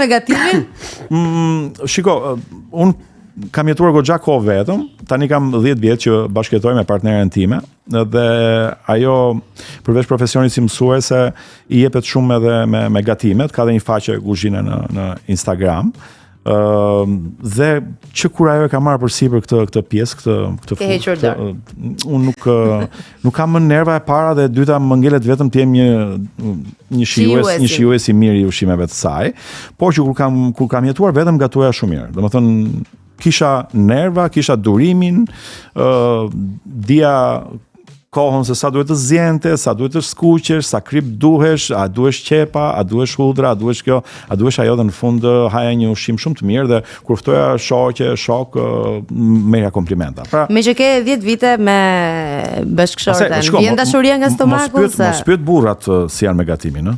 me gatimin? Shiko, unë kam jetuar goxha kohë vetëm, tani kam 10 vjet që bashkëjetoj me partneren time, dhe ajo përveç profesionit si mësuese i jepet shumë edhe me gatimet, ka dhe një faqe kuzhine në Instagram. Dhe që kur ajo e ka marrë përsipër këtë pjesë, këtë unë nuk kam më nerva e para dhe e dyta më ngelet vetëm të jem një shijues i mirë i ushqimeve të saj, por që kur kam jetuar vetëm gatuaja shumë mirë. Domethënë kisha nerva, kisha durimin, dia kohën se sa duhet të zjente, sa duhet të skuqesh, sa krip duhesh, a duhesh qepa, a duhesh hudra, a duhesh kjo, a duhesh ajo, dhe në fund haja një ushqim shumë të mirë dhe kur ftoja shok, merja komplimenta. Me që ke 10 vite me bashkëshorten, vjen dashuria nga stomaku ose? Mos pyet burrat si janë me gatimin, ë?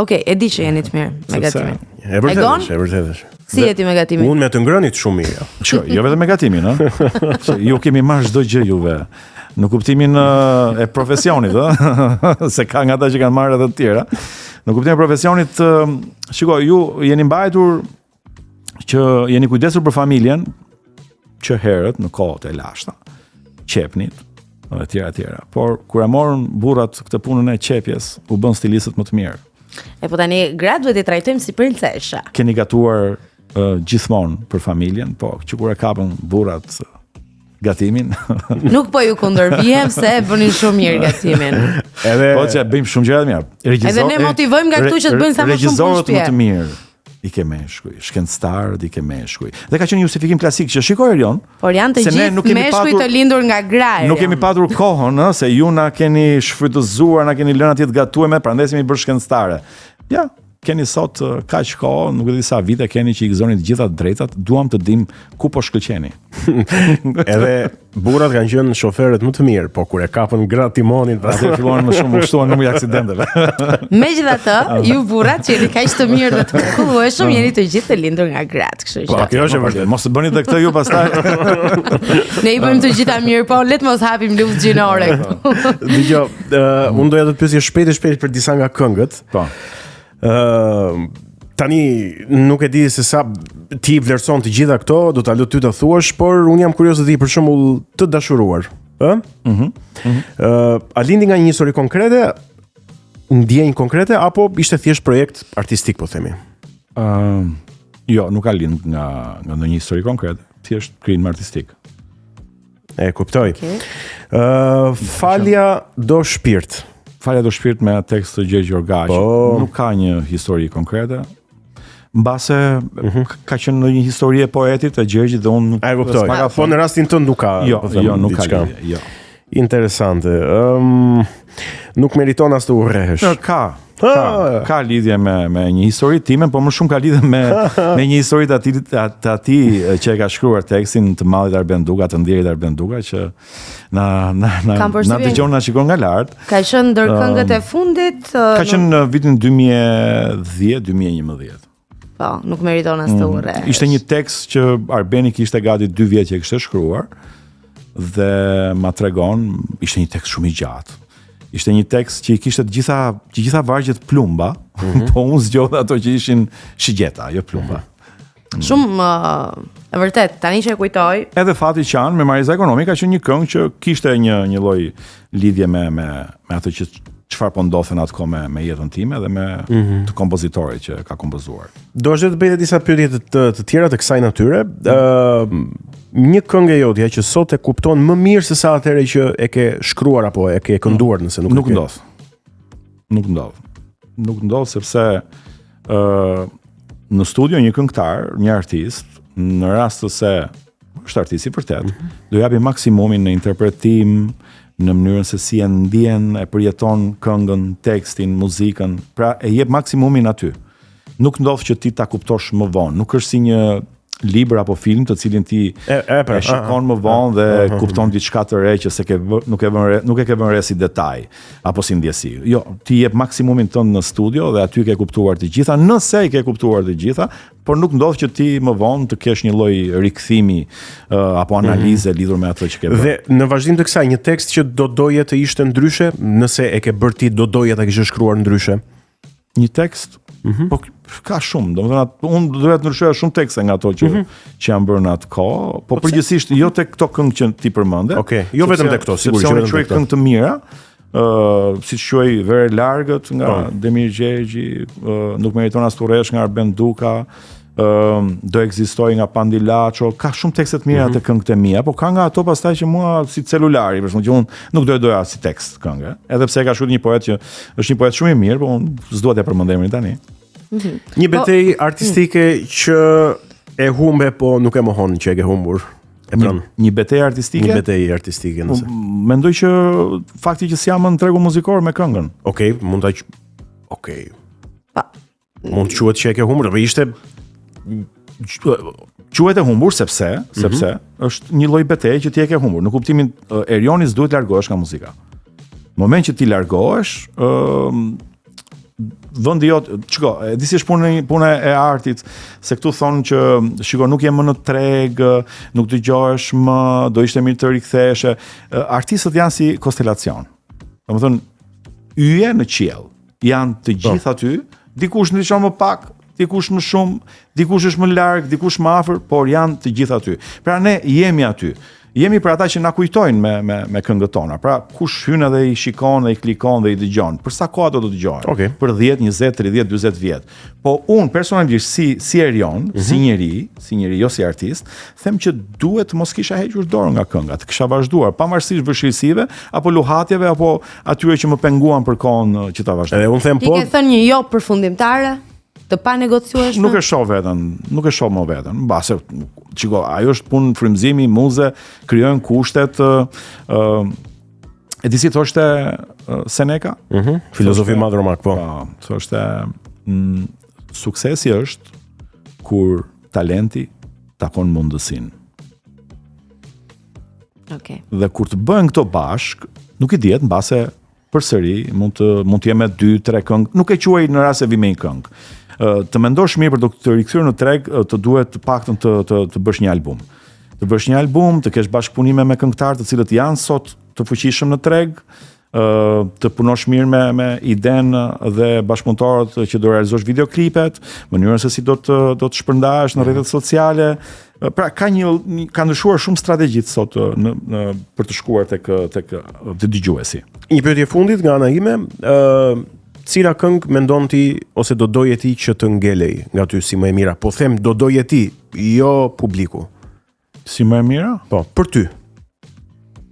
Okej, e di që jeni të mirë me gatimin. E vërtetesh. Si jeti me gatimin? Unë me të ngrënit shumë mirë. Jo vetëm me gatimin, ë? Ju kemi marrë çdo gjë juve. Në kuptimin e profesionit, se ka nga ata që kanë marrë edhe të tjera. Në kuptimin e profesionit, shiko, ju jeni mbajtur që jeni kujdesur për familjen, që herët në kohët e lashta, qepnit, dhe tjera. Por kur e morën burrat këtë punën e qepjes, u bën stilistët më të mirë. E po tani gratë duhet i trajtojmë si princesha. Keni gatuar gjithmonë për familjen, po që kur e kapën burrat gatimin. Nuk po ju kundërvijem se e bënin shumë mirë gatimin. Po që bëjmë shumë gjëra të mira. Edhe ne motivojmë nga këtu që të bëjnë sa më shumë punë shtëpie. Regjizorët më të mirë i ke meshkuj, shkencëtarët i ke meshkuj. Dhe ka qenë një justifikim klasik që shikoj Erion. Por janë të gjithë meshkuj të lindur nga graja. Nuk kemi patur kohën, se ju na keni shfrytëzuar, na keni lënë atje të gatueme, prandaj s'mi bërë shkencëtare. Ja, keni sot kaq kohë, nuk e di sa vite keni që i gëzoni të gjitha drejtat, duam të dim ku po shkëlqeni. Edhe burrat kanë qenë shoferët më të mirë, po kur e kapën gratë timonin, atë filluan më shumë shtuan numri aksidenteve. Megjithatë, ju burrat që jeni kaq të mirë dhe të mrekullueshëm, jeni të gjithë të lindur nga gratë, kështu që. Po, kjo është e vërtetë. Mos e bëni edhe këtë ju pastaj. Ne i bëjmë të gjitha mirë, po le të mos hapim luftë gjinore këtu. Dgjoj, unë doja të të pyesja shpejt për disa nga këngët. Po. Tani nuk e di se sa ti vlerëson të gjitha këto, do ta lë ty të thuash, por unë jam kurioz të di për shembull të dashuruar, ë? A lindi nga një histori konkrete, ndjenjë konkrete apo ishte thjesht projekt artistik, po themi? Jo, nuk ka lind nga ndonjë histori konkrete, thjesht krijim artistik. E kuptoj. Falja do shpirt. Falja do shpirt me tekst të Gjergj Orgaçi. Nuk ka një histori konkrete. Mbase ka qenë në një histori e poetit e Gjergjit dhe unë nuk e kuptoj. Po në rastin tënd nuk ka. Jo, nuk ka lidhje, jo. Interesante. Nuk meriton as të urrehesh. Ka lidhje me një histori time, por më shumë ka lidhje me një histori të atij që e ka shkruar tekstin, të mallit Arben Duga, të ndjerit Arben Duga, që na dëgjon, na shikon nga lart. Ka qenë ndër këngët e fundit? Ka qenë në vitin 2010-2011. Po, nuk meriton as të urrehesh. Ishte një tekst që Arbeni kishte gati 2 vjet që e kishte shkruar dhe ma tregon, ishte një tekst shumë i gjatë. Ishte një tekst që i kishte të gjitha vargjet plumba, po unë zgjodha ato që ishin shigjeta, jo plumba. Shumë e vërtet, tani që e kujtoj. Edhe Fati Qan me Mariza Ekonomi ka qenë një këngë që kishte një lloj lidhje me ato që çfarë po ndodhen atko me jetën time dhe me të kompozitorit që ka kompozuar. Do është të bëjë disa pyetje të tjera të kësaj natyre. Një këngë e jotja që sot e kupton më mirë se sa atëherë që e ke shkruar apo e ke kënduar, nëse nuk ndodh. Nuk ndodh sepse në studio një këngëtar, një artist, në rast se është artist i vërtet, do japi maksimumin në interpretim, në mënyrën se si e ndjen, e përjeton këngën, tekstin, muzikën, pra e jep maksimumin aty. Nuk ndodh që ti ta kuptosh më vonë, nuk është si një libër apo film të cilin ti e shikon më vonë dhe kupton diçka të re që nuk e ke vënë re si detaj apo si ndjesi. Jo, ti jep maksimumin tënd në studio dhe aty ke kuptuar të gjitha, nëse i ke kuptuar të gjitha, por nuk ndodh që ti më vonë të kesh një lloj rikthimi apo analize lidhur me ato që ke bërë. Dhe në vazhdim të kësaj, një tekst që do doje të ishte ndryshe, nëse e ke bërë ti, do doje ta kishe shkruar ndryshe. Një tekst, ka shumë, domethënë unë doja të ndryshoja shumë tekste nga ato që janë bërë në atë kohë, po përgjithsisht jo tek këto këngë që ti përmende. Okej, jo vetëm tek këto, sigurisht jo vetëm tek këngë të mira. Siç quaj Vere Largët nga Demir Gjergji, Nuk meriton as turresh nga Arben Duka, Do ekzistoj nga Pandilaço, ka shumë tekste të mira të këngët e mia, po ka nga ato pastaj që mua si celulari, për shembull, që unë nuk doja si tekst këngë, edhe pse ka shkruar një poet që është një poet shumë i mirë, po unë s'dua t'ia përmend emrin tani. Një betejë artistike që e humbe, po nuk e mohon që e ke humbur. E pran. Një betejë artistike? Një betejë artistike, nëse. Mendoj që fakti që s'jam në tregun muzikor me këngën. Okej, mund ta mund të quhet që e ke humbur, por ishte quhet e humbur sepse është një lloj beteje që ti e ke humbur. Në kuptimin Erionis duhet largohesh nga muzika. Në moment që ti largohesh, vendi jot, çiko, e di si është puna e artit, se këtu thonë që shiko nuk je më në treg, nuk dëgjohesh më, do ishte mirë të riktheshe. Artistët janë si konstelacion. Domethënë yje në qiell. Janë të gjithë aty, dikush ndriçon më pak, dikush më shumë, dikush është më larg, dikush më afër, por janë të gjithë aty. Pra ne jemi aty. Jemi për ata që na kujtojnë me këngët tona. Pra kush hyn edhe i shikon dhe i klikon dhe i dëgjon. Për sa kohë do të dëgjojnë? Okay. Për 10, 20, 30, 40 vjet. Po unë personalisht si Erion, si njeri, jo si artist, them që duhet mos kisha hequr dorë nga kënga, të kisha vazhduar, pavarësisht vështirësive apo luhatjeve apo atyre që më penguan për kohën që ta vazhdoj. Edhe unë them po. Ti ke thënë një jo përfundimtare? Të pa negociueshme? Nuk e shoh më veten. Mbase, çiko, ajo është punë frymëzimi, muze, krijojnë kushtet. E di si thoshte Seneca? Filozofi madh romak, po. Thoshte suksesi është kur talenti takon mundësinë. Okej. Dhe kur të bëhen këto bashk, nuk i dihet mbase përsëri mund të jem me 2-3 këngë, nuk e quaj në rast se vi me një këngë. Të mendosh mirë për të rikthyer në treg, të duhet të paktën të bësh një album. Të bësh një album, të kesh bashkëpunime me këngëtarë të cilët janë sot të fuqishëm në treg, të punosh mirë me idenë dhe bashkëpunëtorët që do realizosh videoklipet, mënyrën se si do të shpërndahesh në rrjetet sociale. Pra ka ndryshuar shumë strategjit sot për të shkuar tek dëgjuesi. Një pyetje fundit nga ana ime, cila këngë mendon ti ose do doje ti që të ngelej nga ty si më e mira? Po them do doje ti, jo publiku. Si më e mira? Po, për ty.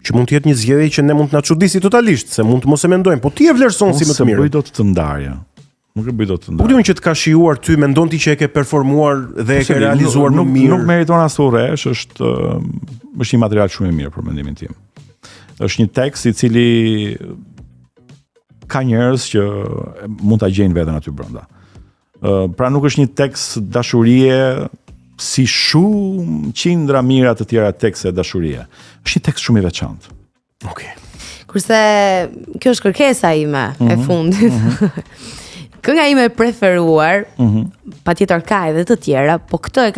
Që mund të jetë një zgjedhje që ne mund të na çudisi totalisht, se mund të mos e mendojmë, po ti e vlerëson si më të mirë. Nuk e bëj dot të ndarja. Nuk e bëj dot të ndarja. Po diun që të ka shijuar ty, mendon ti që e ke performuar dhe e ke realizuar më mirë. Nuk meriton as urresh, është një material shumë i mirë për mendimin tim. Është një tekst i cili ka njerëz që mund ta gjejnë veten aty brenda. Pra nuk është një tekst dashurie si shumë qindra mira të tjera tekste dashurie. Është një tekst shumë i veçantë. Okej. Kurse kjo është kërkesa ime e fundit. Kënga ime e preferuar, patjetër ka edhe të tjera, po këtë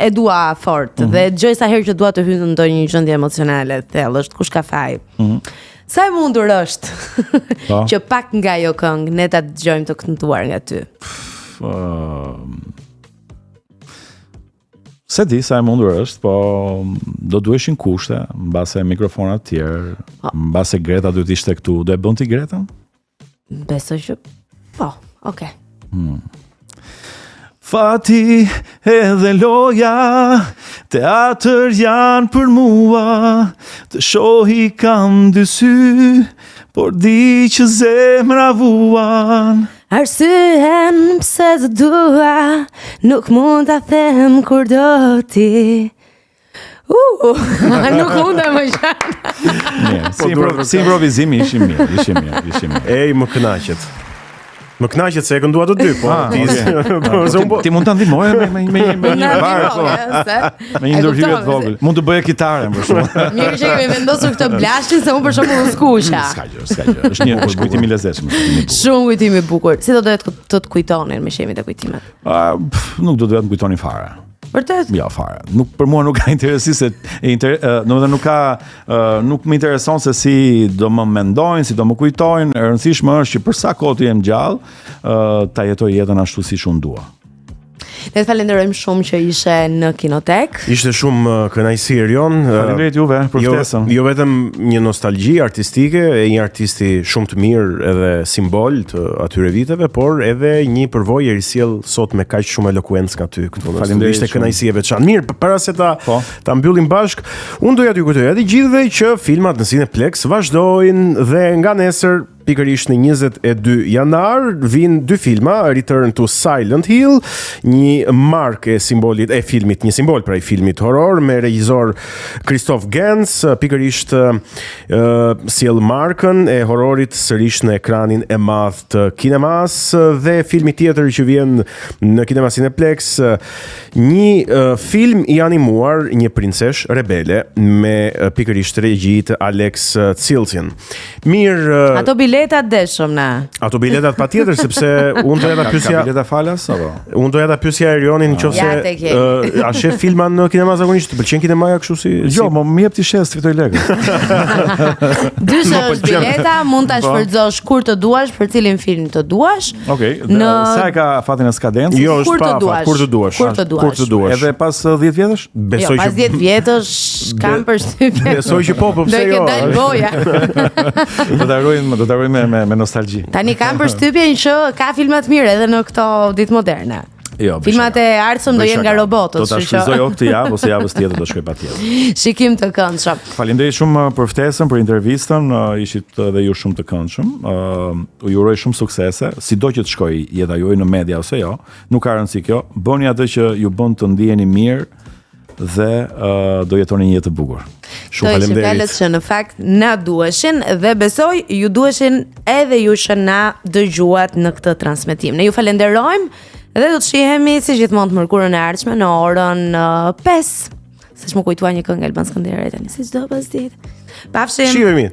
e dua fort dhe dëgjoj sa herë që dua të hyj në ndonjë gjendje emocionale të thellë, është kush ka faj. Sa e mundur është që pak nga ajo këngë ne ta dëgjojmë të këndtuar nga ty? Se di sa e mundur është, po do duheshin kushte, mbase mikrofonat tjerë, mbase Greta duhet ishte këtu. Do e bën ti Gretën? Besoj që po, okay. Fati edhe loja, teatër janë për mua, të shohi kam dy sy, por di që zemra vuan. Arsyen pse të dua, nuk mund ta them kur do ti. Nuk mund ta më shanë. Si improvizimi ishim mirë. Ej, më kënaqet. Më kënaqet se e këndua të dy, po. Ti mund ta ndihmoje me një varë, po. Me një ndërhyrje të vogël. Mund të bëje kitare për shkak. Mirë që kemi vendosur këtë blashin se unë për shkak të skuqa. S'ka gjë. Është një kujtim i lezetshëm. Shumë kujtim i bukur. Si do dohet të kujtonin me shemit e kujtimet? Nuk do dohet të kujtonin fare. Vërtet? Ja, fare. Për mua nuk ka interesi se nuk më intereson se si do më mendojnë, si do më kujtojnë. E rëndësishme është që për sa kohë të jem gjallë, ta jetoj jetën ashtu siç unë dua. Ne të falenderojmë shumë që ishe në Kinotek. Ishte shumë kënaqësi Erion. Faleminderit juve për ftesën. Jo vetëm një nostalgji artistike e një artisti shumë të mirë edhe simbol të atyre viteve, por edhe një përvojë e risjell sot me kaq shumë elokuencë nga ty këtu. Faleminderit. Ishte kënaqësi e veçantë. Mirë, para se ta mbyllim bashk, unë doja t'ju kujtoja të gjithëve që filmat në Cineplex vazhdojnë dhe nga nesër pikërisht në 22 janar vijnë 2 filma, Return to Silent Hill, një markë e simbolit e filmit, një simbol pra i filmit horror me regjisor Christoph Gans, pikërisht sjell markën e horrorit sërish në ekranin e madh të kinemas, dhe filmi tjetër që vjen në kinema Cineplex, një film i animuar, një princesh rebele me pikërisht regji të Alex Cilsian. Mirë, Ato biletat deshëm na. Ato biletat patjetër, sepse unë doja ta pyesja. Ka bileta falas apo? Unë doja ta pyesja Erionin nëse a shef filma në kinema zakonisht, të pëlqen kinemaja kështu si? Jo, më jep ti shes të fitoj lekë. Dyshë është bileta, mund ta shfrytëzosh kur të duash, për cilin film të duash. Okej, sa e ka fatin e skadencës? Jo, është pa, kur të duash. Kur të duash. Edhe pas 10 vjetësh? Jo, pas 10 vjetësh kam përshtypjen. Besoj që po pse jo. Do të dal goja. Do ta ruajmë me nostalgji. Tani kam përshtypjen që ka filma të mirë edhe në këto ditë moderne. Jo, filmat e ardhshëm do jenë nga robotët, do ta shfrytëzoj këtë javë ose javës tjetër do shkoj patjetër. Shikim të këndshëm. Faleminderit shumë për ftesën, për intervistën, ishit edhe ju shumë të këndshëm. Ju uroj shumë suksese, sido që të shkojë jeta juaj në media ose jo, nuk ka rëndësi kjo. Bëni atë që ju bën të ndiheni mirë dhe do jetoni një jetë të bukur. Shumë faleminderit. Që në fakt na duheshin dhe besoj ju duheshin edhe ju që na dëgjuat në këtë transmetim. Ne ju falenderojmë dhe do të shihemi si gjithmonë të mërkurën e ardhshme në orën 5. Siç më kujtua një këngë Elban Skënderaj tani, si çdo pasditë. Pafshim. Shihemi.